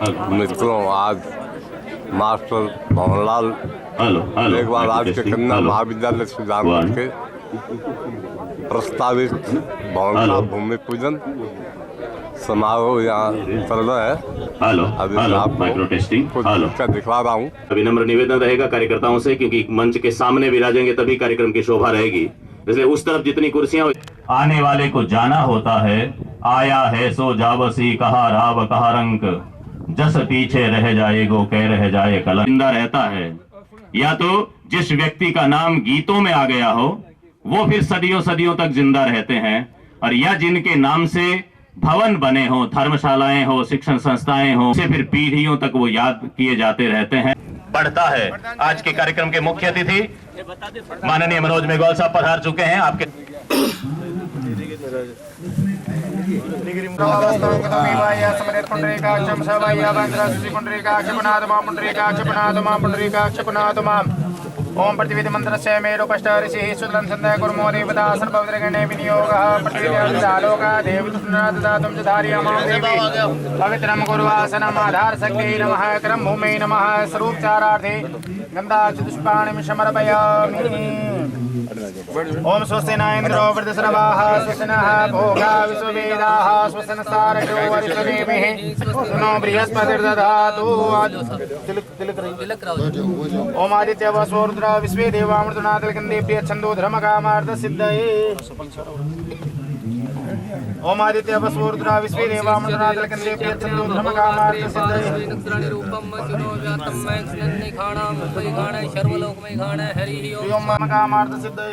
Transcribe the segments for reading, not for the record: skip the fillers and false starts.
मित्रों, आज मास्टर भवनलाल मेघवाल राज के कन्या महाविद्यालय सुजानपुर के प्रस्तावित भवन का भूमि पूजन समारोह यहाँ चल रहा है। अभी माइक्रो टेस्टिंग दिखा रहा हूँ। विनम्र निवेदन रहेगा कार्यकर्ताओं से, क्योंकि मंच के सामने विराजेंगे तभी कार्यक्रम की शोभा रहेगी, इसलिए उस तरफ जितनी कुर्सियां। आने वाले को जाना होता है, आया है सो जावसी, कहा राव कहा रंक, जस पीछे रह जाएगो कह रह जाए कलंक। जिंदा रहता है, या तो जिस व्यक्ति का नाम गीतों में आ गया हो वो फिर सदियों सदियों तक जिंदा रहते हैं, और या जिनके नाम से भवन बने हो, धर्मशालाएं हो, शिक्षण संस्थाएं हो, से फिर पीढ़ियों तक वो याद किए जाते रहते हैं। बढ़ता है। आज के कार्यक्रम के मुख्य अतिथि माननीय मनोज मेघवाल साहब पधार चुके हैं। आपके ओम प्रतिविधि मंत्र से मेरु कष्ट ऋषि सुदलम संदय कुर्मो देवता सर्वद्रगणे विनियोगः प्रतिविधि आलोका देवी तुम धारियामां देवी पवित्रम गुरुवासनम आधार शक्ति नमः करम भूमे नमः स्वरूप चारार्थे गंधा चतुष्पाणि समर्पयामि। ओम स्वस्ति न इंद्रो वृद्धश्रवाः स्वस्ति नः भोगा विश्ववेदाः स्वस्ति नस्तारको वरिष्ठदेवः सुनो बृहस्पतिर्दधातु। ओम आदित्य वसो रुद्र विश्वे देवामृतनाथलकन्दे प्रिय छन्दो धर्म कामार्थ सिद्धये। ओम आदित्य वसो रुद्र विश्वे देवामृतनाथलकन्दे प्रिय छन्दो धर्म कामार्थ सिद्धये। ओम कामार्थ सिद्धये।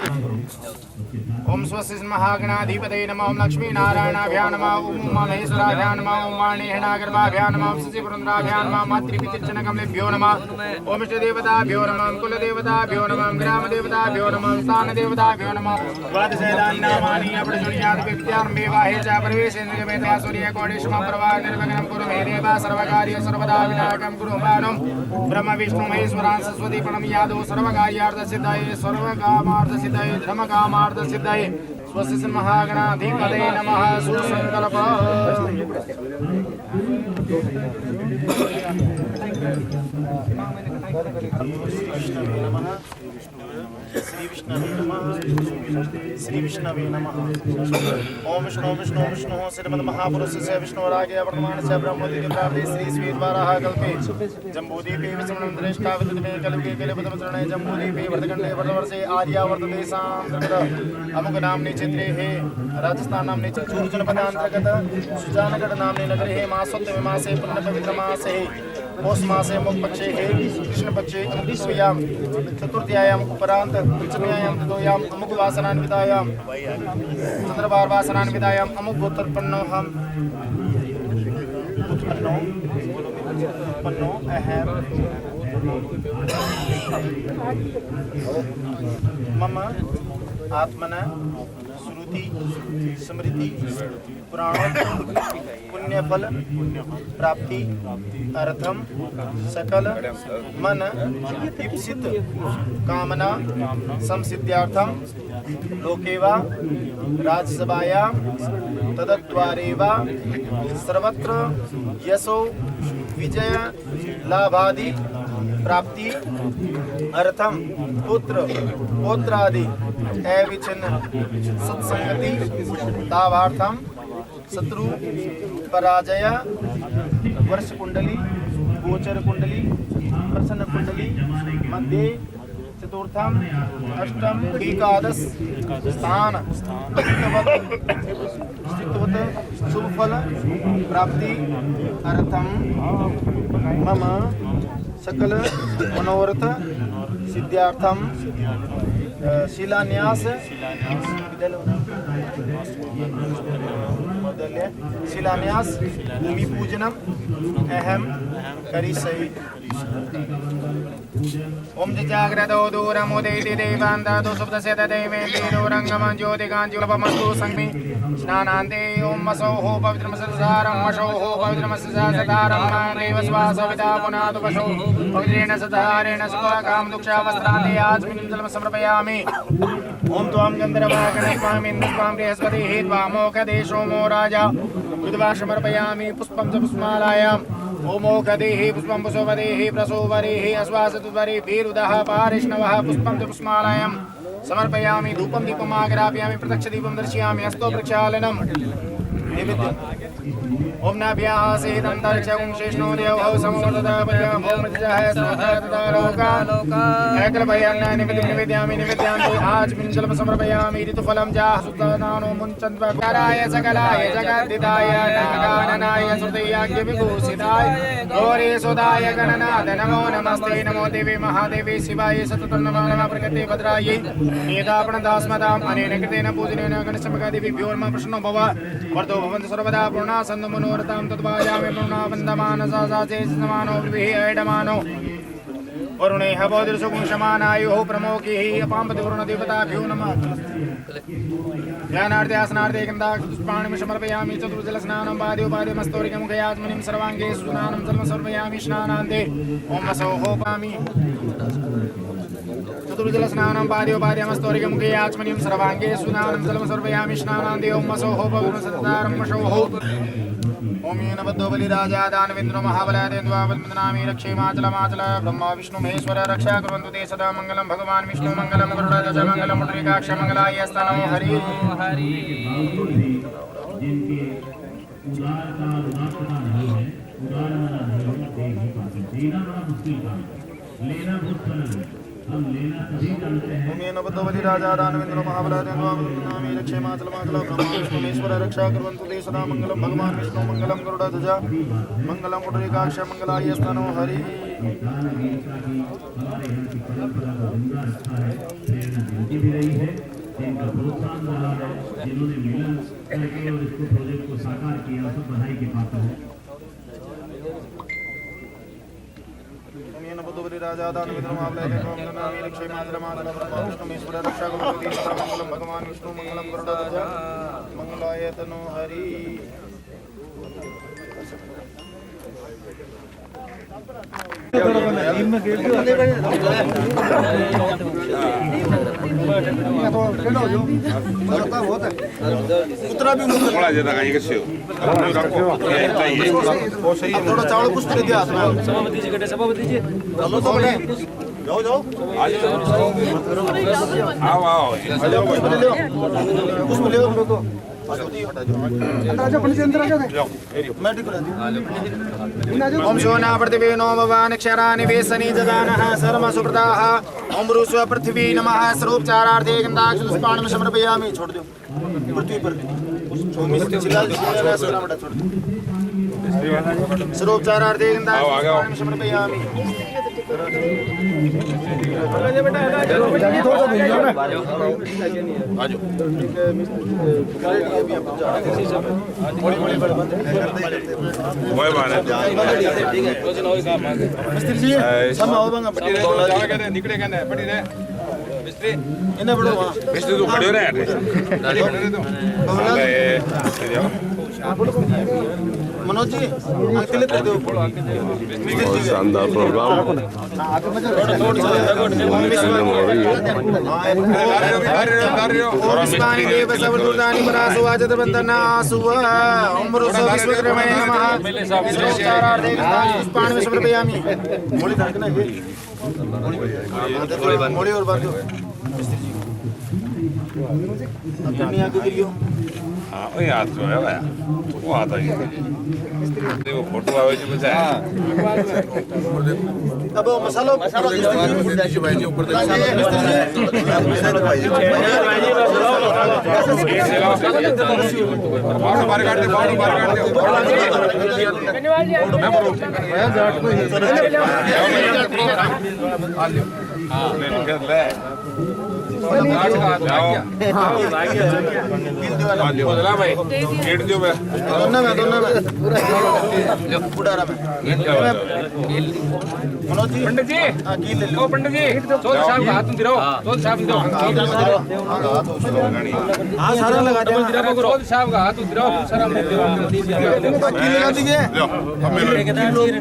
ओम स्वस्ति महागणाधिपतये नमः। ओम लक्ष्मी नारायणाभ्यां नमः। ओम उमा महेश्वराभ्यां नमः। ओम वाणीहनागर्भाभ्यां नमः। ओम शशिपुरन्द्राभ्यां नमः। मातृपितृचरणकमलेभ्यो नमः। ओम इष्टदेवताभ्यो नमः। ओम कुलदेवताभ्यो नमः। ग्रामदेवताभ्यो नमः। स्थानदेवताभ्यो नमः। द्वादशेतानि नामानि अपरिशुण्यात् विद्यारम्भे वाहे च प्रवेशेन्द्रियमेतया सूर्यकोटिसमः प्रभा निर्विघ्नं कुरु मे देवा सर्वकार्य सर्वदा विनायकं कुरु मानं ब्रह्म विष्णु महेश्वरान् सरस्वती प्रणम्यादो सर्वकार्यार्थसिद्धये सर्वकामार्थसिद्धये धर्मकामार्थसिद्धये। स्वस्ति महागणाधिपतये नमः। सुसंकल्प श्री विष्णवे नमः। ओम विष्णु विष्णु विष्णु श्रीमद महापुरुष से विष्णुरागे वर्तमान से ब्रह्मोदि प्राप्ति श्री स्वीद्वाराः कल्पे जम्बूदीपे विष्णुं दृष्टा विद्मे कल्पे कलिपदमचरणे जम्बूदीपे वर्तकंडे वर्तवर्षे आर्यावर्तते सांस्कृत अमुक नामने क्षेत्रे हे राजस्थान नामने चूर्जन पदांतर्गत सुजानगढ़ नामने नगरे हे मासोत्तमे मासे पुण्य पवित्र मासे पौष मासे अमुक पक्षे हे कृष्ण पक्षे अमुकस्यां चतुर्थ्यायाम उपरांत पंचम्यायाम तृतीयायाम अमुक वासनान्वितायां चंद्रवार वासनान्वितायां अमुक गोत्रोत्पन्नो हम उत्पन्नो अहम मम आत्मना श्रुति स्मृति पुराणों पुण्यफल प्राप्ति अर्थम सकल मन इप्सित कामना संसिद्ध्यार्थम लोकेवा राजसभायां तदद्वारेवा सर्वत्र यशो विजय लाभादि प्राप्ति अर्थम पुत्र पौत्रादि अविच्छिन्न सत्संगति तावार्थम शत्रु पराजय वर्ष कुंडली गोचर कुंडली प्रसन्न कुंडली मध्य चतुर्थम अष्टम एकादश स्थान शुभ फल प्राप्ति अर्थम मम सकल मनोरथ सिद्ध्यार्थम शिलान्यास भूमि पूजनम अहम करिष्ये। ओम जाग्रतो दूरमुदयति देवान्तो सुप्तस्य तदैवेति दूरंगम ज्योतिकाञ्जुलपमस्तु संग्मि स्नानान्ते। ओम वसोः पवित्रमससारं वशोः पवित्रमससारं देवस्वासविता पुनातु वशो पवित्रेण सदारेण सुखकाम दुक्षावस्त्रान्ते आस्मिन् जलम समर्पयामि। ओम त्वां गन्धर्वागणस्वामिन्द्रस्वां बृहस्पतिः त्वामोकदेशो मो राजा विद्वा समर्पयामि। पुष्पं च पुष्पमालायां ओमोकदेहि पुष्पं पुष्पवदेहि प्रसोवरेहि अस्वासतुवरे भीरुदः पारिष्णवः पुष्पं च पुष्पालयम् समर्पयामि धूपं दीपमाग्रापयामि प्रत्यक्षदीपं दर्शयामि हस्तो प्रक्षालनम् ओम नाभ्याः सेदन्तरिक्षं शेषनो देवः समोदतपयमोमृतजः स्रोततलोकान् एकलभयान्न निवेदयामि आचमनीं जलं समर्पयामि ऋतुफलं जाः सुतनानो मुञ्चन्त्वकाराय सकलाय जगद्दिताय नागाननाय श्रुतयाज्ञविभूषिताय गौरीसुदाय गणनाथ नमो नमस्ते नमो देवी महादेवी शिवाय सततं नमो नमः प्रकृते भद्रायै एतापणदास्मदाम् अनेन कृतेन पूजनेन गणेशमगादेवीभ्यो नमः प्रसन्नो भव वर्धो भवन्तु सर्वदा पूर्णा सन्तो मनोरथां तद्वायामि पूर्णा वन्दमानसा साचे समानो विभिः ऐडमानो वरुणे हवोदृशुं शमानायुः प्रमोकिः अपाम्पति वरुणदेवताभ्यो नमः ध्यानार्थे आसनार्थे गन्धाक्षपुष्पाणि समर्पयामि चतुर्जलस्नानं पादयोपाद्यमस्तोरिकमुखे आत्मनिं सर्वाङ्गे स्नानं जलं समर्पयामि स्नानान्ते ॐ वसोः पामि चतुर्जलस्नानं पादयोपाद्यमस्तोरिकमुखे आत्मनिं सर्वाङ्गे स्नानं जलं समर्पयामि स्नानान्ते ॐ वसोः पवनसतारं वसोः ओम येन बद्धो बलिराजा दानवेन्द्रो महाबलादेन्द्वावन्मनामि रक्षेमाचलमाचल ब्रह्मा विष्णु महेश्वर रक्षा कुर्वन्तु ते सदा मङ्गलं भगवान् विष्णु मङ्गलं गरुडध्वज मङ्गलं मुद्रिकाक्ष मङ्गलाय स्तनो हरि हरि हम लेना सभी जानते हैं ओम येन बद्धो बलिराजा दानवेन्द्रो महाबलादेन्द्वावन्मनामि रक्षेमाचलमाचल ब्रह्मा विष्णु महेश्वर रक्षा कुर्वन्तु ते सदा मङ्गलं भगवान् विष्णु मङ्गलं गरुडध्वज मङ्गलं मुद्रिकाक्ष मङ्गलाय स्तनो हरि जिनका प्रोत्साहन रहा है जिन्होंने मिलन करके और इसको प्रोजेक्ट को साकार किया सब बधाई के पात्र हैं राजा दानवेन्द्रो महाबलादेन्द्वावन्मनामि रक्षेमाचलमाचल ब्रह्मा विष्णु महेश्वर रक्षा कुर्वन्तु ते सदा मङ्गलं भगवान् विष्णु मङ्गलं गरुडध्वज मङ्गलाय तनो हरि उतरा भी थोड़ा ज्यादा का ये सेव थोड़ा चावल कुछ दे दिया सभापति जी गड्ढे सभापति जी चलो तो बड़े जाओ जाओ आओ आओ कुछ मिलेगा हमको ओम सोना पृथ्वी नो भवान् क्षराणि वेसनि जगानः सर्व सुप्रदाः ओम रुस्व पृथ्वी नमः स्वरूपचारार्थे गन्धाक्षपुष्पाणि समर्पयामि छोड़ दो पृथ्वी पर स्वरूपचारार्थे गन्धाक्षपुष्पाणि समर्पयामि मिस्त्री जी सब आओ बंगा पट्टी रे निकले कहने पट्टी रे मिस्त्री इन्हें बड़ो मिस्त्री तू खड़े हो रहे हैं मनोज जी अकेले कर दो बहुत शानदार प्रोग्राम मोड़ी और बात हाँ वो याद जो है भाई वो आता ही देखो फोटो आवे जो बचा है अब मसाला भाई जी ऊपर बाहर काट दे पंडित जी ओ पंडित जी चौधरी साहब का हाथ तुम दिरो चौधरी साहब दो हां सारा लगा दो चौधरी साहब का हाथ तुम दिरो सारा कील लगा दीजिए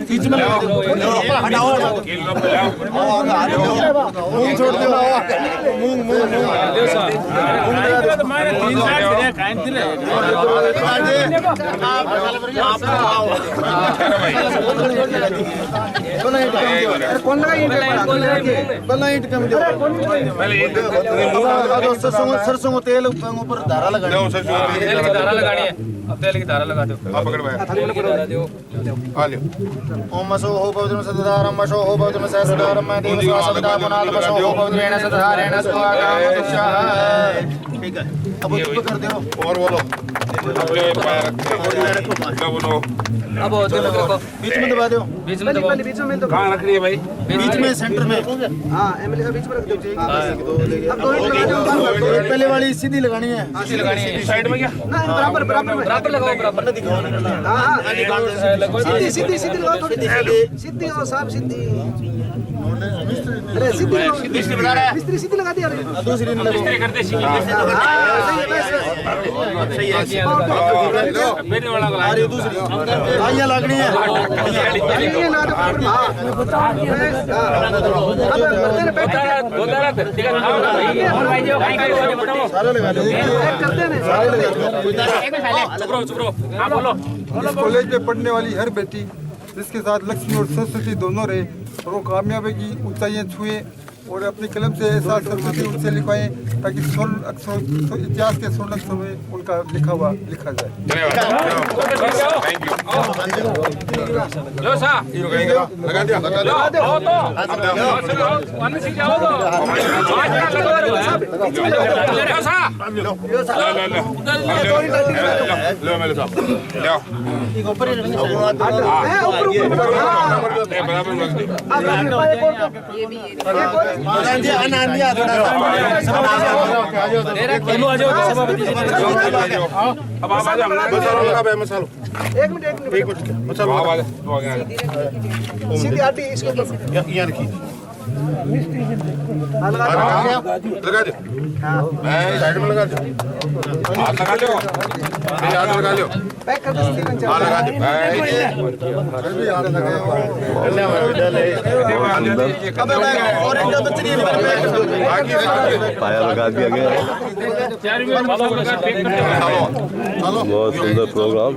बीच में हटाओ कील लो मुंह छोड़ दो मुंह सरसों को तेल ऊपर धारा लगानी है। तेल की धारा लगा दो। ओम मसो हो पवित्रम सदारम मसो हो पवित्रम सदारम मैं देव स्वासदा पुनाल मसो हो पवित्रेण सदारेण स्वागाम तुषाह। ठीक है, अब उसको कर दो और बोलो। अब बीच में दबा दो। बीच में दबा। बीच में कहां रख रही है भाई? बीच में सेंटर में। हां, एमएलए का बीच में रख दो। अब दो लगा दो। पहले वाली सीधी लगानी है। सीधी लगानी है। साइड में क्या? ना, बराबर बराबर बराबर लगाओ। बराबर ना दिखाओ। हां, सीधी सीधी सीधी लगाओ। सीधी हो साहब, सीधी। अरे सीधी लगा रहा है। मिस्त्री सीधी लगा दिया। दूसरी ने मिस्त्री करते सीधी। हां, सही है। मेरे वाला लगा। अरे दूसरी आइया लगनी है। ये ना दो। हां, अब बर्तन पे होता रहा फिर। ठीक है, और भाई जी कहीं बताओ। सारे लगा दो। करते हैं सारे लगा दो। एक में साले चुप रहो। हां बोलो। इस कॉलेज में पढ़ने वाली हर बेटी जिसके साथ लक्ष्मी और सरस्वती दोनों रहे और वो कामयाबी की ऊंचाइयां छुए और अपनी कलम से ऐसा सरस्वती उनसे लिखवाएं ताकि स्वर्ण अक्षरों इतिहास के स्वर्ण अक्षरों में उनका लिखा हुआ लिखा जाए। लगा दिया अब आप आ जाओ। एक मिनट सीधी आटी इसको यहाँ रखिए। लगा दो। साइड में लगा दो। हाथ लगा लो। हाथ लगा लो। पैक कर दो। हाथ लगा दो। पाया लगा दिया गया। बहुत सुंदर प्रोग्राम।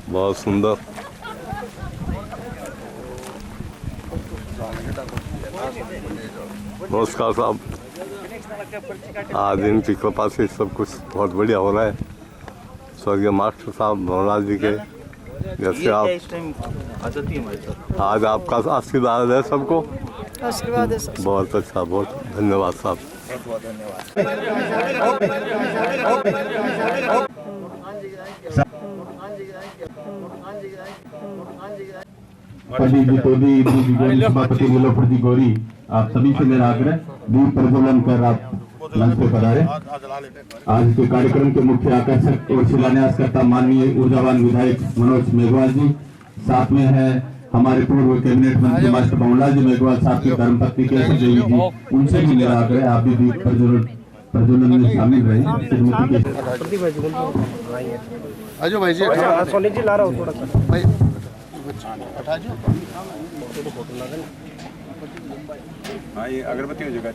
बहुत सुंदर। नमस्कार साहब, आज इनकी कृपा से सब कुछ बहुत बढ़िया हो रहा है। स्वर्गीय मास्टर साहब भवनलाल जी के जैसे आप आज आपका आशीर्वाद है सबको। आशीर्वाद है। बहुत अच्छा, बहुत धन्यवाद साहब। गौरी, आप सभी से मेरा आग्रह दीप प्रज्वलन कर आप मंच पे पधारे। आज के कार्यक्रम के मुख्य आकर्षक और शिलान्यासकर्ता माननीय ऊर्जावान विधायक मनोज मेघवाल जी, साथ में है हमारे पूर्व कैबिनेट मंत्री मास्टर भवनलाल जी मेघवाल साहब की धर्मपत्नी केशव देवी जी। उनसे भी मेरा आग्रह आप भी दीप प्रज्वलन में शामिल रहे। आजो भाई जी, सोनी जी ला रहा हूँ थोड़ा सा भाई। अगरबत्ती हो जाएगा।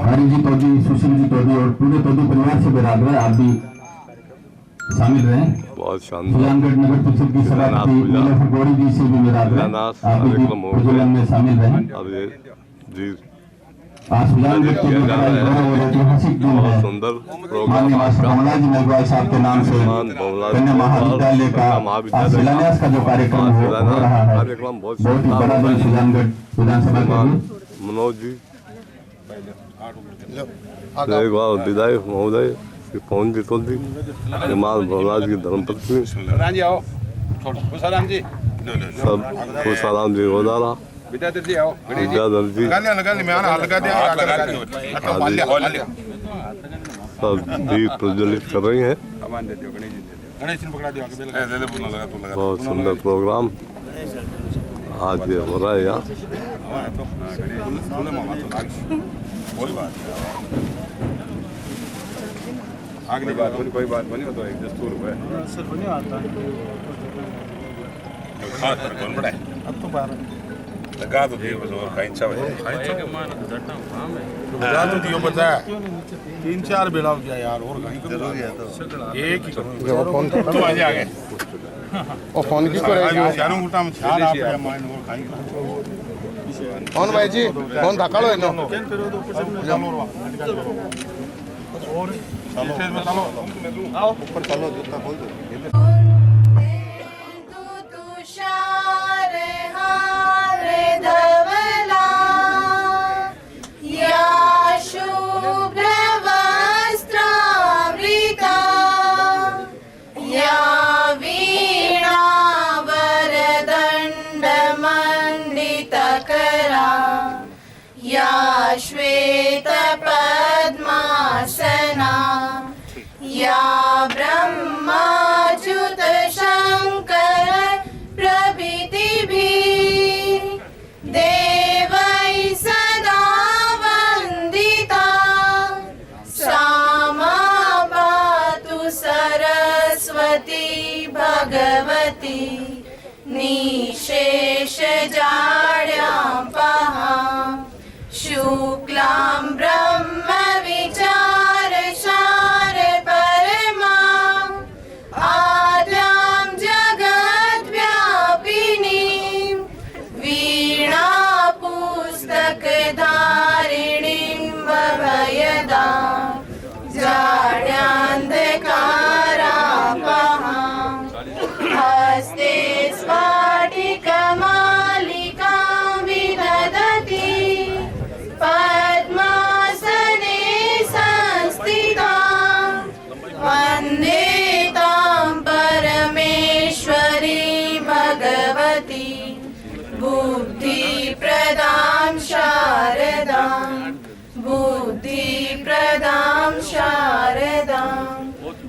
हरी जी तोदी, सुशील जी तोदी और पूरे तोदी परिवार से मेरा आग्रह आप भी शामिल रहे। बहुत शानदार। सुजानगढ़ नगर परिषद की सभापति गौरी जी से भी मेरा आग्रह आप भी प्रज्वलन में शामिल रहे। आज सुजानगढ़ के ऐतिहासिक दिन है। माननीय मास्टर भवनलाल जी मेघवाल साहब के नाम से कन्या महाविद्यालय का शिलान्यास का जो कार्यक्रम हो रहा है, बहुत ही बड़ा दिन सुजानगढ़ विधानसभा के लिए। मनोज जी विधायक महोदय पवन जी तोदी, भवनलाल की धर्मपत्नी खुशाराम जी सब खुशाराम जी गोदारा विद्याधर जी आओ विद्याधर जी लगा ले मैं आना लगा दिया लगा दिया सब दीप प्रज्वलित कर रही हैं। सामान दे दियो गणेश जी पकड़ा दियो आगे दे दे पुनः लगा तू लगा बहुत सुंदर प्रोग्राम आज ये हो रहा है यहाँ। कोई बात अगली बात कोई बात बनी हो तो एक दस्तूर है सर बने आता है कौन बड़ा है अब तो 12 लगा तो दियो बस और खाइन सा है लगा तो दियो बता 3-4 बेड़ा गया यार और कहीं जरूरी है तो एक ही फोन तो आ गए और फोन की करेगा चारों गुटा में चार आप माइंड और खाई फोन भाई जी फोन धकालो है ना और चलो आओ ऊपर चलो जितना बोल दो तुषार हार धवला या शुभ्र वस्त्रावृता या वीणा वरदण्ड मण्डितकरा या श्वेत पद्मासना या ब्रह्माच्युत शंकर प्रभृतिभिः देवैः सदा वन्दिता सा मा पातु सरस्वती भगवती निःशेषजाड्यां पहा शुक्लां ब्रह्म विचारसार परमा आद्यां जगद्व्यापिनीं वीणा पुस्तकधारिणीं भवयदा जाड्यान्धकारापहां हस्ते स्फाटिकमालिकां विदधति पद्मासने संस्थिता वन्दे तां परमेश्वरी भगवती बुद्धिप्रदां शारदां बुद्धिप्रदां शारदां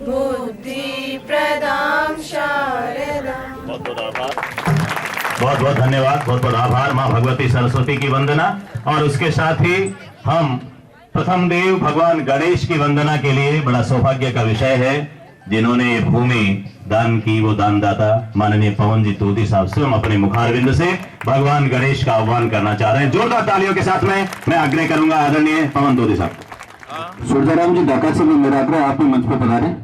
बुद्धिप्रदां शारदां। बहुत बहुत धन्यवाद, बहुत बहुत आभार माँ भगवती सरस्वती की वंदना और उसके साथ ही हम प्रथम देव भगवान गणेश की वंदना के लिए बड़ा सौभाग्य का विषय है जिन्होंने ये भूमि दान की, वो दानदाता माननीय पवन जी तोदी साहब स्वयं अपने मुखारविंद से भगवान गणेश का आह्वान करना चाह रहे हैं। जोरदार तालियों के साथ में मैं आग्रह करूंगा आदरणीय पवन तोदी साहब। सूर्याराम जी ढाका से भी मेरा आग्रह आप भी मंच पर पधारे।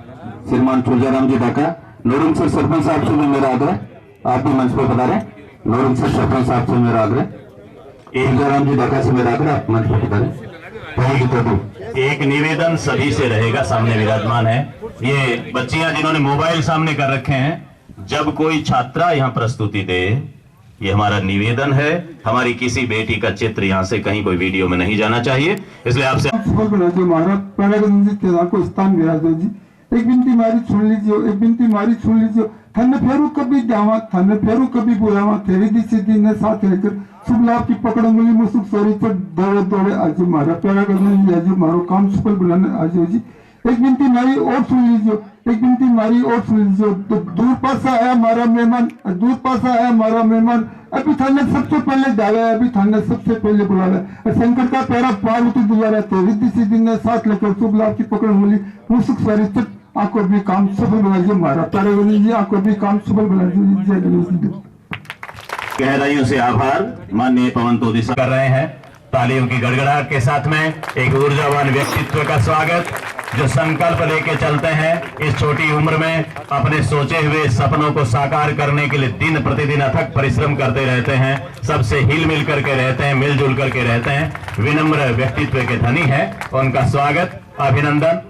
श्रीमान सूर्याराम जी ढाका, नोरंग सर सरपंच साहब से भी मेरा आग्रह आप भी मंच पर पधारे। नोरंग सर सरपंच साहब से मेरा आग्रह, सूर्याराम जी ढाका से मेरा आग्रह आप मंच पर पधारे। एक निवेदन सभी से रहेगा, सामने विराजमान है ये बच्चियां जिन्होंने मोबाइल सामने कर रखे हैं, जब कोई छात्रा यहाँ प्रस्तुति दे, ये हमारा निवेदन है, हमारी किसी बेटी का चित्र यहाँ से कहीं कोई वीडियो में नहीं जाना चाहिए, इसलिए आपसे को स्थान विराजो जी। एक बिनती मारी सुन लीजिए, एक बिनती मारी सुन लीजिए। थन फेरू कभी जावा, थन फेरू कभी बुलावा, तेरी दी सीधी ने साथ लेकर शुभ लाभ की पकड़ उंगली में सुख सॉरी पर दौड़े दौड़े आज मारा प्यारा करने आज मारो काम सफल बुलाने आज जी। एक बिनती मारी और सुन लीजिए, एक बिनती मारी और सुन लीजिए। तो दूर पास आया हमारा मेहमान, दूर पास आया हमारा मेहमान, अभी थाने सबसे पहले डाला, अभी थाने सबसे पहले बुलाया। शंकर का प्यारा पार्वती दुलारा, तेरी दी सीधी ने साथ लेकर शुभ लाभ की पकड़ उंगली में सुख सॉरी आपको भी काम सफल बना दीजिए। मारा प्यारे गणेश जी, आपको भी काम सफल बना दीजिए। जय गणेश जी। गहराइयों से आभार माननीय पवन तोदी कर रहे हैं। तालियों की गड़गड़ाहट के साथ में एक ऊर्जावान व्यक्तित्व का स्वागत जो संकल्प लेके चलते हैं, इस छोटी उम्र में अपने सोचे हुए सपनों को साकार करने के लिए दिन प्रतिदिन अथक परिश्रम करते रहते हैं, सबसे हिल मिल करके रहते हैं, मिलजुल करके रहते हैं, विनम्र व्यक्तित्व के धनी है, उनका स्वागत अभिनंदन।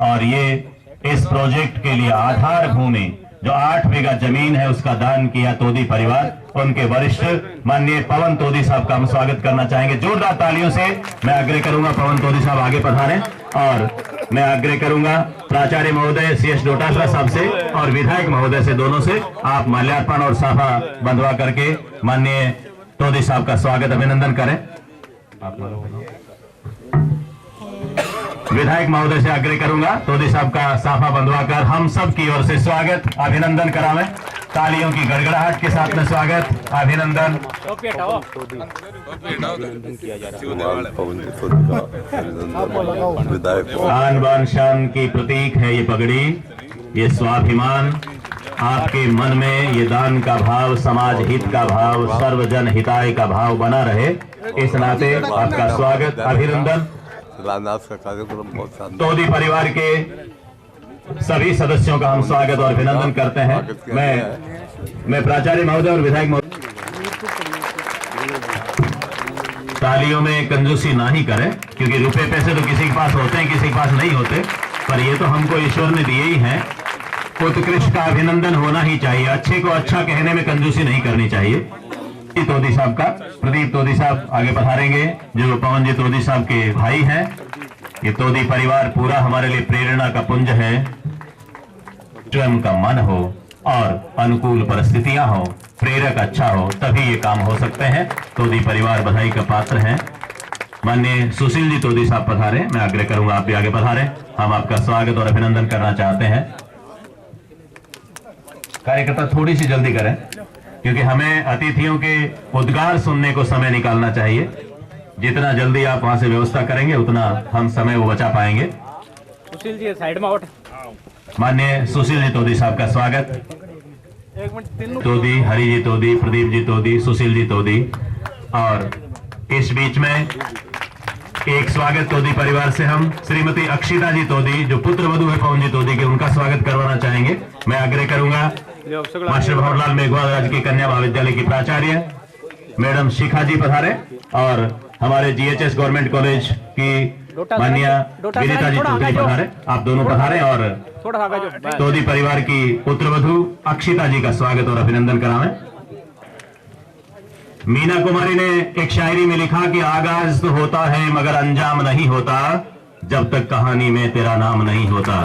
और ये इस प्रोजेक्ट के लिए आधार भूमि जो 8 बीघा जमीन है उसका दान किया तोदी परिवार, उनके वरिष्ठ माननीय पवन तोदी साहब का हम स्वागत करना चाहेंगे। जोरदार तालियों से मैं आग्रह करूंगा पवन तोदी साहब आगे पधारें और मैं आग्रह करूंगा प्राचार्य महोदय CS डोटासरा साहब से और विधायक महोदय से, दोनों से आप माल्यार्पण और साफा बंधवा करके माननीय तोदी साहब का स्वागत अभिनंदन करें। विधायक महोदय से आग्रह करूंगा तोदी साहब का साफा बंधवा कर हम सब की ओर से स्वागत अभिनंदन करावें। तालियों की गड़गड़ाहट के साथ में स्वागत अभिनंदन। आन बान शान की प्रतीक है ये पगड़ी, ये स्वाभिमान। आपके मन में ये दान का भाव, समाज हित का भाव, सर्वजन हिताय का भाव बना रहे, इस नाते आपका स्वागत अभिनंदन। शिलान्यास का कार्यक्रम बहुत शानदार। तोदी परिवार के सभी सदस्यों का हम स्वागत और अभिनंदन करते हैं। मैं प्राचार्य महोदय और विधायक महोदय तालियों में कंजूसी ना ही करें, क्योंकि रुपए पैसे तो किसी के पास होते हैं, किसी के पास नहीं होते, पर ये तो हमको ईश्वर ने दिए ही हैं। उत्कृष्ट का अभिनंदन होना ही चाहिए, अच्छे को अच्छा कहने में कंजूसी नहीं करनी चाहिए। तोदी साहब का प्रदीप तोदी साहब आगे पधारेंगे, जो पवन जी तोदी साहब के भाई हैं। ये तोदी परिवार पूरा हमारे लिए प्रेरणा का पुंज है। स्वयं का मन हो और अनुकूल परिस्थितियां हो, प्रेरक अच्छा हो, तभी ये काम हो सकते हैं। तोदी परिवार बधाई का पात्र है। माननीय सुशील जी तोदी साहब पधारे, मैं आग्रह करूंगा आप भी आगे पधारें। हम आपका स्वागत और अभिनंदन करना चाहते हैं। कार्यकर्ता थोड़ी सी जल्दी करें, क्योंकि हमें अतिथियों के उद्गार सुनने को समय निकालना चाहिए। जितना जल्दी आप वहां से व्यवस्था करेंगे उतना हम समय वो बचा पाएंगे। सुशील जी साइड में आउट। माननीय सुशील जी तोदी साहब का स्वागत। तोदी, हरि जी तोदी, प्रदीप जी तोदी, सुशील जी तोदी, और इस बीच में एक स्वागत तोदी परिवार से हम श्रीमती अक्षिता जी तोदी, जो पुत्र वधू है पवन जी तोदी के, उनका स्वागत करवाना चाहेंगे। मैं आग्रह करूंगा मास्टर भंवरलाल मेघवाल राजकीय की कन्या महाविद्यालय की प्राचार्य मैडम शिखा जी पधारे, और हमारे GHS गवर्नमेंट कॉलेज की माननीय विनीता जी तोदी पधारे। आप दोनों पधारे और तोदी परिवार की पुत्रवधू अक्षिता जी का स्वागत और अभिनंदन करावें। मीना कुमारी ने एक शायरी में लिखा कि आगाज तो होता है मगर अंजाम नहीं होता, जब तक कहानी में तेरा नाम नहीं होता।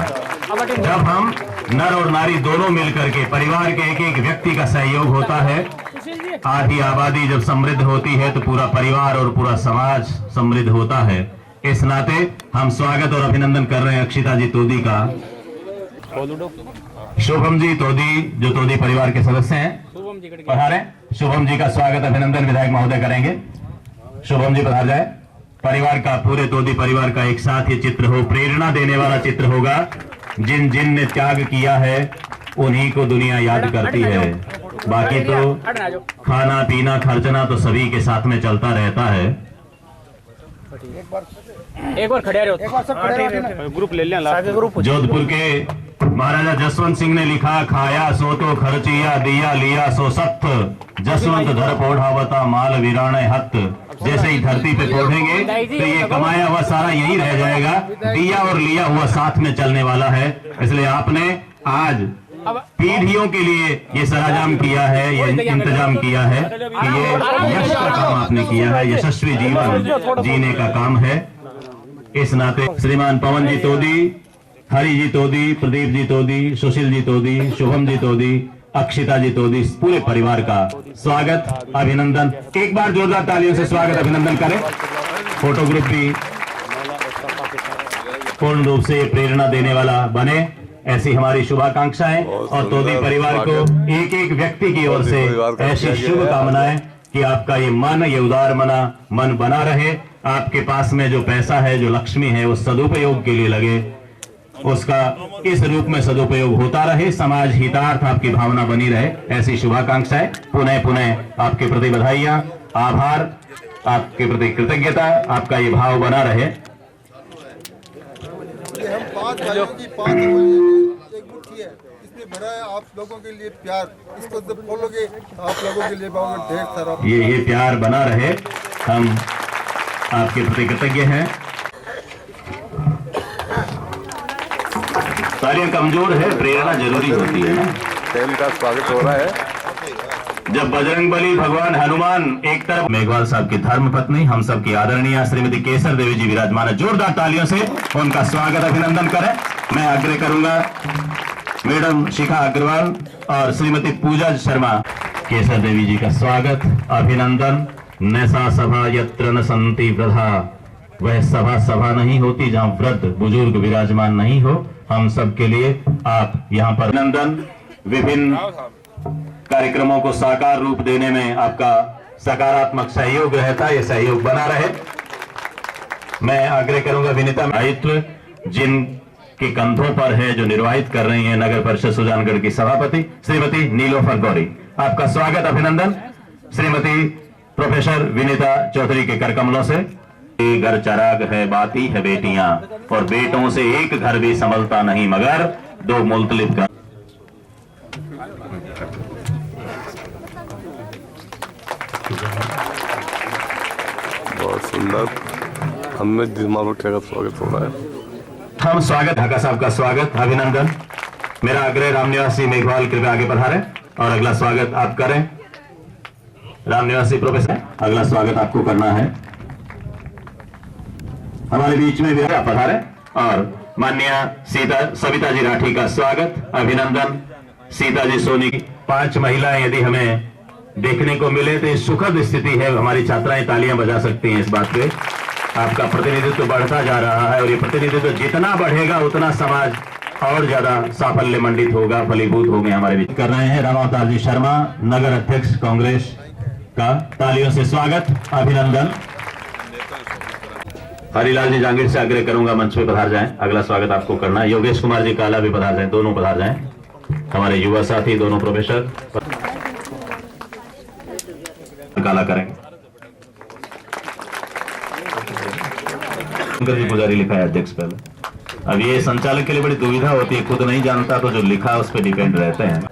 जब हम नर और नारी दोनों मिलकर के, परिवार के एक एक व्यक्ति का सहयोग होता है, आधी आबादी जब समृद्ध होती है तो पूरा परिवार और पूरा समाज समृद्ध होता है। इस नाते हम स्वागत और अभिनंदन कर रहे हैं अक्षिता जी तोदी का। शुभम जी तोदी, जो तोदी परिवार के सदस्य हैं, पधारे। शुभम जी का स्वागत अभिनंदन विधायक महोदय करेंगे। शुभम जी पधार जाए। परिवार का, पूरे तोदी परिवार का एक साथ ये चित्र हो, प्रेरणा देने वाला चित्र होगा। जिन जिन ने त्याग किया है उन्हीं को दुनिया याद करती है। बाकी तो खाना पीना खर्चना तो सभी के साथ में चलता रहता है। एक बार खड़े रहो, ग्रुप ले लें। जोधपुर के महाराजा जसवंत सिंह ने लिखा, खाया सो तो खर्चिया, दिया लिया सो सत्त, जसवंत धर पोढ़ावता माल वीराणे हत। जैसे ही धरती पे पहुंचेंगे तो ये कमाया हुआ सारा यही रह जाएगा, दिया और लिया हुआ साथ में चलने वाला है। इसलिए आपने आज पीढ़ियों के लिए ये सराजाम किया है, ये इंतजाम किया है कि ये यश का काम आपने किया है, यशस्वी जीवन जीने का काम है। इस नाते श्रीमान पवन जी तोदी, हरि जी तोदी, प्रदीप जी तोदी, सुशील जी तोदी, शुभम जी तोदी, अक्षिता जी तोदी, पूरे परिवार का स्वागत अभिनंदन। एक बार जोरदार तालियों से स्वागत अभिनंदन करें। फोटो ग्रुप भी पूर्ण रूप से प्रेरणा देने वाला बने, ऐसी हमारी शुभाकांक्षाएं, और तोदी परिवार को एक एक व्यक्ति की ओर से ऐसी शुभकामनाएं कि आपका ये मन, ये उदार मन बना रहे। आपके पास में जो पैसा है, जो लक्ष्मी है, वो सदुपयोग के लिए लगे, उसका इस रूप में सदुपयोग होता रहे, समाज हितार्थ आपकी भावना बनी रहे, ऐसी शुभाकांक्षाएं। पुनः पुनः आपके प्रति बधाइयां, आभार, आपके प्रति कृतज्ञता, आपका ये भाव बना रहे। हम 5 भाइयों की 5 एक मुट्ठी है, इसमें भरा है आप लोगों के लिए प्यार। इसको जब बोलोगे आप लोगों के लिए बहुत ढेर सारा ये प्यार बना रहे। हम आपके प्रति कृतज्ञ हैं। तालियां कमजोर है, प्रेरणा जरूरी होती है ना। टेम का स्वागत हो रहा है। जब बजरंगबली भगवान हनुमान एक तरफ, मेघवाल साहब की धर्म पत्नी, हम सब की आदरणीय श्रीमती केसर देवी जी विराजमान है। जोरदार तालियों से उनका स्वागत अभिनंदन करें। मैं आग्रह करूंगा मैडम शिखा अग्रवाल और श्रीमती पूजा शर्मा, केसर देवी जी का स्वागत अभिनंदन। नैसा सभा यत्र न संति वृद्धा, वह सभा नहीं होती जहां वृद्ध बुजुर्ग विराजमान नहीं हो। हम सब के लिए आप यहाँ पर अभिनंदन। विभिन्न कार्यक्रमों को साकार रूप देने में आपका सकारात्मक सहयोग रहता है, ये सहयोग बना रहे। मैं आग्रह करूंगा विनीता दायित्व जिनके कंधों पर है, जो निर्वाहित कर रही हैं नगर परिषद सुजानगढ़ की सभापति श्रीमती नीलोफर गौरी, आपका स्वागत अभिनंदन। श्रीमती प्रोफेसर विनीता चौधरी के करकमलों से, घर चराग है बाती है बेटियां, और बेटों से एक घर भी संभलता नहीं मगर दो मुल्तलिफ घर। बहुत सुंदर। हमें दिमाग का स्वागत हो रहा है। हम स्वागत, ढाका साहब का स्वागत अभिनंदन। मेरा आग्रह रामनिवासी मेघवाल कृपया आगे पधारे और अगला स्वागत आप करें। रामनिवासी प्रोफेसर, अगला स्वागत आपको करना है। हमारे बीच में भी आप पधारे और माननीय सविता जी राठी का स्वागत अभिनंदन। सीता जी सोनी की 5 महिलाएं यदि हमें देखने को मिले तो ये सुखद स्थिति है। हमारी छात्राएं तालियां बजा सकती हैं इस बात पे। आपका प्रतिनिधित्व बढ़ता जा रहा है और ये प्रतिनिधित्व जितना बढ़ेगा उतना समाज और ज्यादा साफल्य मंडित होगा, फलीभूत होंगे। हमारे बीच कर रहे हैं रामावतार जी शर्मा, नगर अध्यक्ष कांग्रेस का, तालियों से स्वागत अभिनंदन। हरिलाल जी जांगीर से आग्रह करूंगा मंच पे पधार जाएं, अगला स्वागत आपको करना है। योगेश कुमार जी काला भी पधार जाएं, दोनों पधार जाएं, हमारे युवा साथी दोनों प्रोफेसर काला करेंगे। जी पुजारी लिखा है अध्यक्ष पहले। अब ये संचालक के लिए बड़ी दुविधा होती है, खुद नहीं जानता तो जो लिखा उस पर डिपेंड रहते हैं।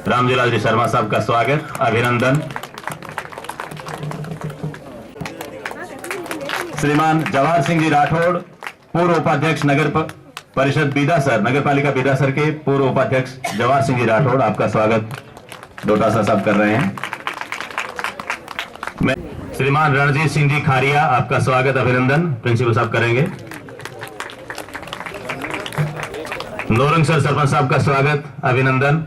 रामजीलाल जी शर्मा साहब का स्वागत अभिनंदन। श्रीमान जवाहर सिंह जी राठौड़, पूर्व उपाध्यक्ष नगर परिषद बीदासर, नगर पालिका बीदासर के पूर्व उपाध्यक्ष जवाहर सिंह जी राठौड़, आपका स्वागत डोटासा साहब कर रहे हैं। मैं श्रीमान रणजीत सिंह जी खारिया, आपका स्वागत अभिनंदन, प्रिंसिपल साहब करेंगे। नौरंग सर सरपंच साहब का स्वागत अभिनंदन।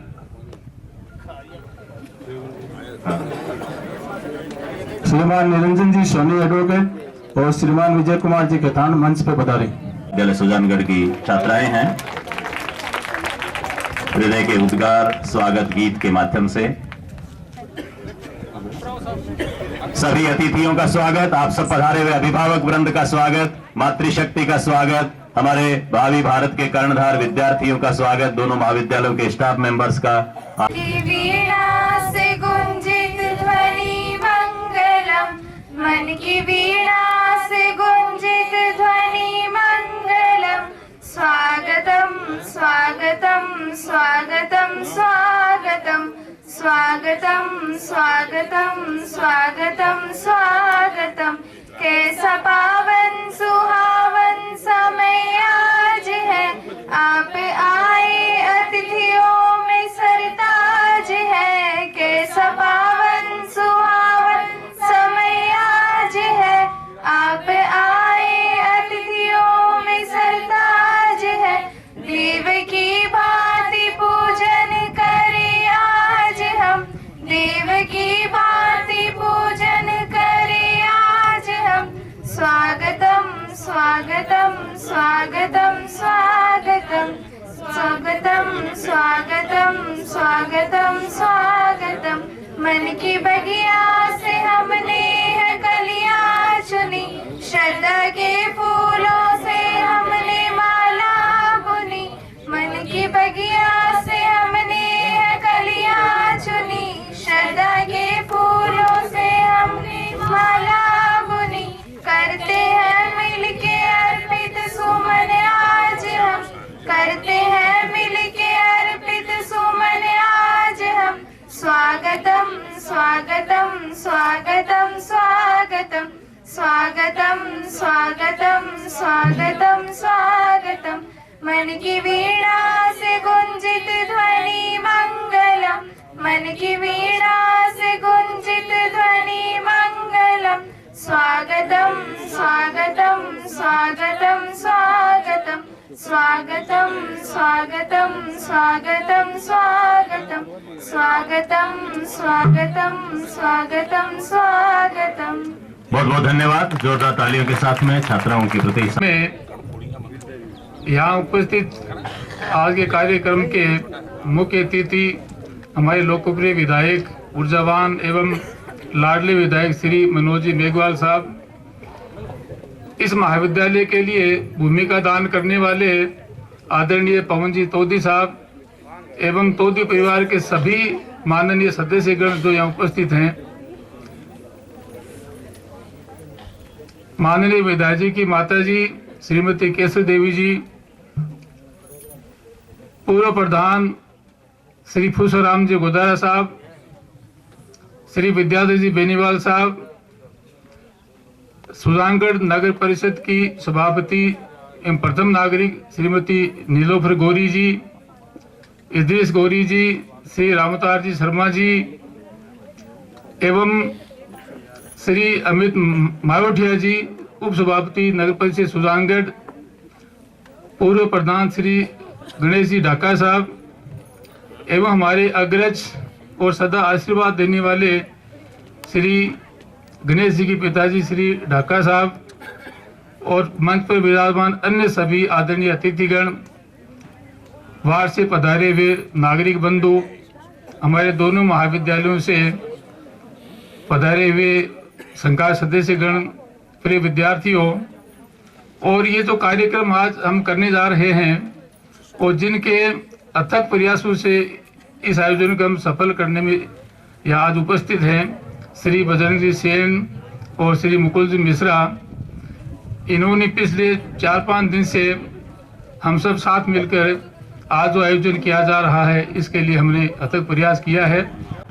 श्रीमान निरंजन जी सोनी एडवोकेट और श्रीमान विजय कुमार जी केतान मंच पे पधारे। विद्यालय सुजानगढ़ की छात्राएं हैं। हृदय के उद्गार स्वागत गीत के माध्यम से सभी अतिथियों का स्वागत, आप सब पधारे हुए अभिभावक वृंद का स्वागत, मातृशक्ति का स्वागत, हमारे भावी भारत के कर्णधार विद्यार्थियों का स्वागत, दोनों महाविद्यालयों के स्टाफ मेंबर्स का। वीणा से गुंजित ध्वनि मंगलम, मन की वीणा से गुंजित ध्वनि मंगलम। स्वागतम स्वागतम स्वागतम स्वागतम स्वागतम स्वागतम स्वागतम स्वागतम। कैसा पावन सुहावन समय आज है, आप आए अतिथियों में सरताज है। कैसा पावन सुहावन समय आज है, आप आए अतिथियों में सरताज है। देव की भांति पूजन करें आज हम, देव की भांति पूजन करें आज हम। स्वागतम स्वागतम स्वागतम स्वागतम स्वागतम स्वागतम स्वागतम स्वागतम। मन की बगिया से हमने है कलियां चुनी, श्रद्धा के फूलों से हमने माला बुनी। मन की बगिया से हमने है कलियां चुनी, श्रद्धा के फूलों से हमने माला बुनी। करते हैं मिलके अर्पित सुमन आज हम, करते हैं मिलके अर्पित सुमन आज हम। स्वागतम स्वागतम स्वागतम स्वागतम स्वागतम स्वागतम स्वागतम स्वागतम। मन की वीणा से गुंजित ध्वनि मंगलम, मन की वीणा से गुंजित ध्वनि मंगलम। स्वागतम स्वागतम स्वागतम स्वागतम स्वागतम स्वागतम स्वागतम स्वागतम स्वागतम स्वागतम स्वागतम स्वागतम। बहुत बहुत धन्यवाद। जोरदार तालियों के साथ में छात्राओं के प्रति यहाँ उपस्थित आज के कार्यक्रम के मुख्य अतिथि हमारे लोकप्रिय विधायक, ऊर्जावान एवं लाडले विधायक श्री मनोज जी मेघवाल साहब, इस महाविद्यालय के लिए भूमिका दान करने वाले आदरणीय पवन जी तोदी साहब एवं तोदी परिवार के सभी माननीय सदस्यगण जो यहाँ उपस्थित हैं, माननीय विधायक जी की माता जी श्रीमती केसर देवी जी, पूर्व प्रधान श्री फूसराम जी गोदारा साहब, श्री विद्याधर जी बेनीवाल साहब, सुजानगढ़ नगर परिषद की सभापति एवं प्रथम नागरिक श्रीमती नीलोफर गौरी जी, इद्रिस गौरी जी, श्री रामतार जी शर्मा जी एवं श्री अमित मायोठिया जी, उप सभापति नगर परिषद सुजानगढ़, पूर्व प्रधान श्री गणेश जी ढाका साहब एवं हमारे अग्रज और सदा आशीर्वाद देने वाले श्री गणेश जी के पिताजी श्री ढाका साहब और मंच पर विराजमान अन्य सभी आदरणीय अतिथिगण, बाहर से पधारे हुए नागरिक बंधु, हमारे दोनों महाविद्यालयों से पधारे हुए संकाय सदस्यगण, प्रिय विद्यार्थियों, और ये जो कार्यक्रम आज हम करने जा रहे हैं और जिनके अथक प्रयासों से इस आयोजन को हम सफल करने में यहाँ आज उपस्थित हैं श्री बजरंग जी सेन और श्री मुकुल जी मिश्रा, इन्होंने पिछले 4-5 दिन से हम सब साथ मिलकर आज जो आयोजन किया जा रहा है इसके लिए हमने अथक प्रयास किया है।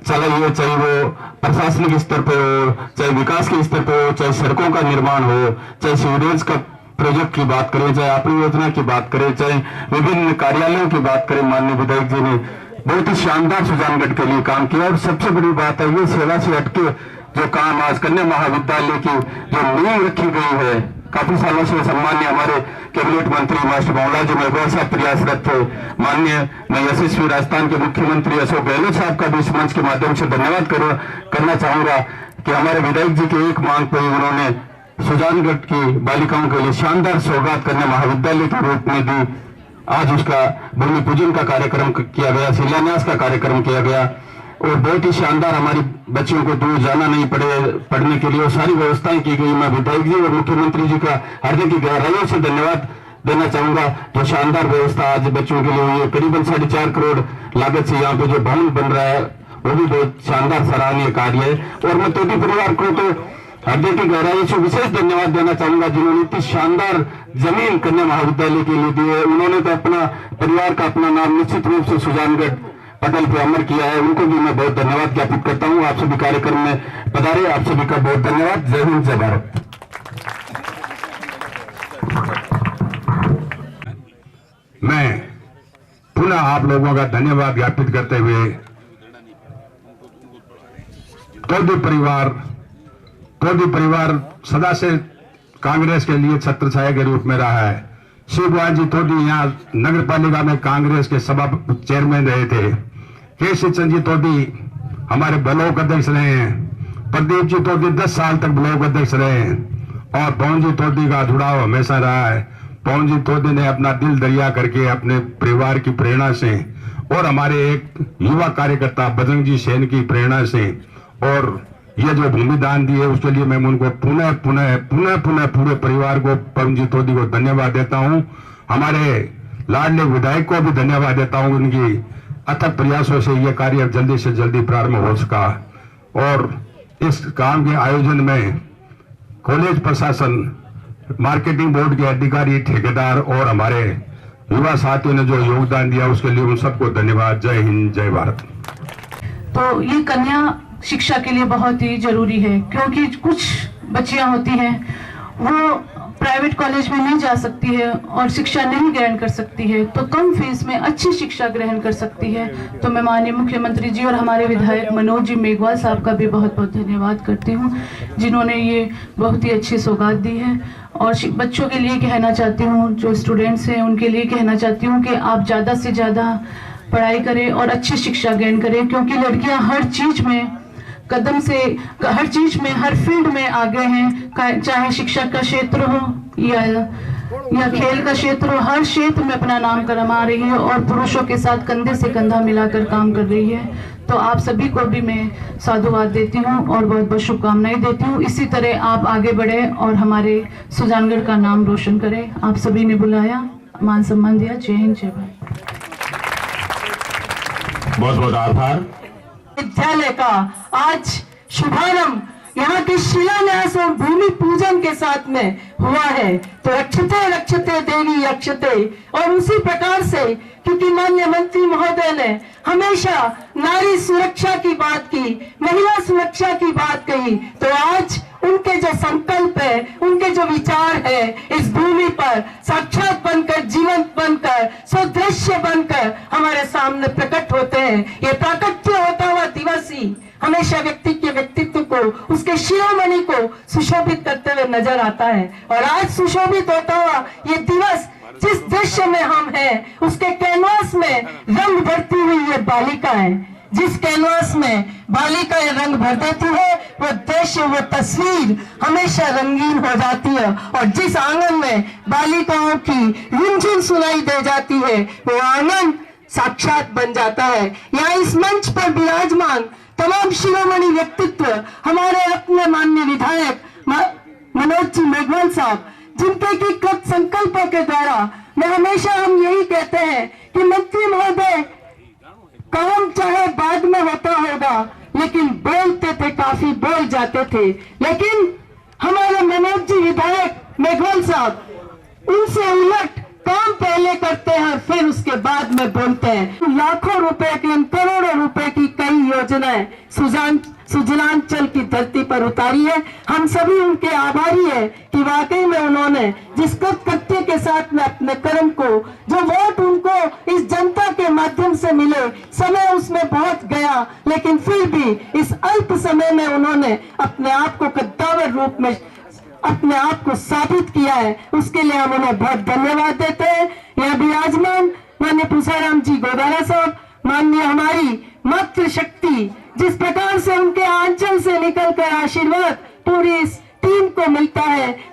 चलिए, चाहे वो प्रशासनिक स्तर पे हो, चाहे विकास के स्तर पे हो, चाहे सड़कों का निर्माण हो, चाहे सीवरेज का प्रोजेक्ट की बात करें, चाहे अपनी योजना की बात करें, चाहे विभिन्न कार्यालयों की बात करें, माननीय विधायक जी ने बहुत ही शानदार सुजानगढ़ के लिए काम किया। और सबसे बड़ी बात है ये सेवा से हटके जो काम आज कन्या महाविद्यालय की जो नींव रखी गई है, काफी सालों से सम्मान्य हमारे कैबिनेट मंत्री मास्टर बाबूलाल जी मेघवाल साहब प्रयासरत थे। माननीय मैं यशस्वी राजस्थान के मुख्यमंत्री अशोक गहलोत साहब का भी इस मंच के माध्यम से धन्यवाद करना चाहूंगा कि हमारे विधायक जी की एक मांग पर उन्होंने सुजानगढ़ की बालिकाओं के लिए शानदार सौगात कन्या महाविद्यालय के रूप में दी। आज उसका भूमि पूजन का कार्यक्रम किया गया, शिलान्यास का कार्यक्रम किया गया और बहुत ही शानदार हमारी बच्चियों को दूर जाना नहीं पड़े पढ़ने के लिए सारी व्यवस्थाएं की गई। मैं विधायक जी और मुख्यमंत्री जी का हृदय की गहराइयों से धन्यवाद देना चाहूंगा। जो शानदार व्यवस्था आज बच्चों के लिए हुई है, करीबन 4.5 करोड़ लागत से यहाँ पे जो भवन बन रहा है वो भी बहुत शानदार सराहनीय कार्य है। और मैं तोदी परिवार को तो हृदय की गहराई से विशेष धन्यवाद देना चाहूंगा जिन्होंने इतनी शानदार जमीन कन्या महाविद्यालय के लिए दी है। उन्होंने तो अपना परिवार का अपना नाम निश्चित रूप से सुजानगढ़ पटल पे अमर किया है, उनको भी मैं बहुत धन्यवाद ज्ञापित करता हूँ। आप सभी कार्यक्रम में पधारे, आप सभी का बहुत धन्यवाद। जय हिंद, जय भारत। मैं पुनः आप लोगों का धन्यवाद ज्ञापित करते हुए तोदी परिवार सदा से कांग्रेस के लिए छत्रछाया के रूप में रहा है। शिवकुमार जी तोदी यहाँ नगर पालिका में कांग्रेस के सभा चेयरमैन रहे थे। केशव चंद जी तोदी हमारे ब्लॉक अध्यक्ष रहे हैं। प्रदीप जी तोदी 10 साल तक ब्लॉक अध्यक्ष रहे हैं और पवन जी तोदी का जुड़ाव हमेशा रहा है। पवन जी तोदी ने अपना दिल दरिया करके अपने परिवार की प्रेरणा से और हमारे एक युवा कार्यकर्ता बजरंग जी सेन की प्रेरणा से और ये जो भूमि दान दी है उसके लिए मैं उनको पुनः पूरे परिवार को, पवन जी तोदी को धन्यवाद देता हूँ। हमारे लाडले विधायक को भी धन्यवाद देता हूँ। उनकी अथक प्रयासों से ये कार्य जल्दी से जल्दी प्रारंभ हो सका और इस काम के आयोजन में कॉलेज प्रशासन, मार्केटिंग बोर्ड के अधिकारी, ठेकेदार और हमारे युवा साथियों ने जो योगदान दिया उसके लिए उन सबको धन्यवाद। जय हिंद, जय भारत। तो ये कन्या शिक्षा के लिए बहुत ही जरूरी है क्योंकि कुछ बच्चियां होती हैं वो प्राइवेट कॉलेज में नहीं जा सकती है और शिक्षा नहीं ग्रहण कर सकती है, तो कम फीस में अच्छी शिक्षा ग्रहण कर सकती है। तो मैं माननीय मुख्यमंत्री जी और हमारे विधायक मनोज जी मेघवाल साहब का भी बहुत बहुत धन्यवाद करती हूँ, जिन्होंने ये बहुत ही अच्छी सौगात दी है। और बच्चों के लिए कहना चाहती हूँ, जो स्टूडेंट्स हैं उनके लिए कहना चाहती हूँ कि आप ज़्यादा से ज़्यादा पढ़ाई करें और अच्छी शिक्षा ग्रहण करें, क्योंकि लड़कियाँ हर चीज़ में कदम से हर चीज में हर फील्ड में आगे हैं, चाहे शिक्षा का क्षेत्र हो या खेल का क्षेत्र हो, हर क्षेत्र में अपना नाम कमा रही है और पुरुषों के साथ कंधे से कंधा मिलाकर काम कर रही है। तो आप सभी को भी मैं साधुवाद देती हूँ और बहुत बहुत शुभकामनाएं देती हूँ। इसी तरह आप आगे बढ़े और हमारे सुजानगढ़ का नाम रोशन करें। आप सभी ने बुलाया, मान सम्मान दिया। जय हिंद, जय भारत। बहुत बहुत आभार। विद्यालय का आज शुभारंभ यहाँ के शिलान्यास और भूमि पूजन के साथ में हुआ है। तो रक्षते रक्षते देवी रक्षते, और उसी प्रकार से क्योंकि माननीय मंत्री महोदय ने हमेशा नारी सुरक्षा की बात की, महिला सुरक्षा की बात कही, तो आज उनके जो संकल्प है, उनके जो विचार है, इस भूमि पर साक्षात बनकर, जीवंत बनकर, सदृश्य बनकर हमारे सामने प्रकट होते हैं। ये प्राकट्य होता हुआ दिवस ही हमेशा व्यक्ति के व्यक्तित्व को, उसके शिरोमणि को सुशोभित करते हुए नजर आता है। और आज सुशोभित होता हुआ ये दिवस जिस दृश्य में हम हैं, उसके कैनवास में रंग भरती हुई ये बालिका है। जिस कैनवास में बालिका ये रंग भर देती है, वो दृश्य, वो तस्वीर हमेशा रंगीन हो जाती है। और जिस आंगन में बालिकाओं की रुंझुन सुनाई दे जाती है, वो आंगन साक्षात बन जाता है। यहाँ इस मंच पर विराजमान तमाम शिरोमणि व्यक्तित्व, हमारे अपने माननीय विधायक मनोज जी मेघवाल साहब, जिनके की कृत संकल्पों के द्वारा मैं हमेशा हम यही कहते हैं कि मंत्री महोदय काम चाहे बाद में होता होगा, लेकिन बोलते थे, काफी बोल जाते थे, लेकिन हमारे मनोज जी विधायक मेघवाल साहब उनसे उलट काम पहले करते हैं और फिर उसके बाद में बोलते हैं। लाखों रुपए की, करोड़ों रुपए की कई योजनाएं सुजलांचल की धरती पर उतारी है। हम सभी उनके आभारी है कि वाकई में उन्होंने जिस कृत्य के साथ में अपने कर्म को, जो वोट उनको इस जनता के माध्यम से मिले, समय उसमें बहुत गया, लेकिन फिर भी इस अल्प समय में उन्होंने अपने आप को कद्दावर रूप में अपने आप को साबित किया है। उसके लिए हम उन्हें बहुत धन्यवाद देते हैं। यहाँ विराजमान माननीय पूसाराम जी गोदारा साहब, माननीय हमारी मातृ शक्ति, जिस प्रकार से उनके आंचल से निकलकर आशीर्वाद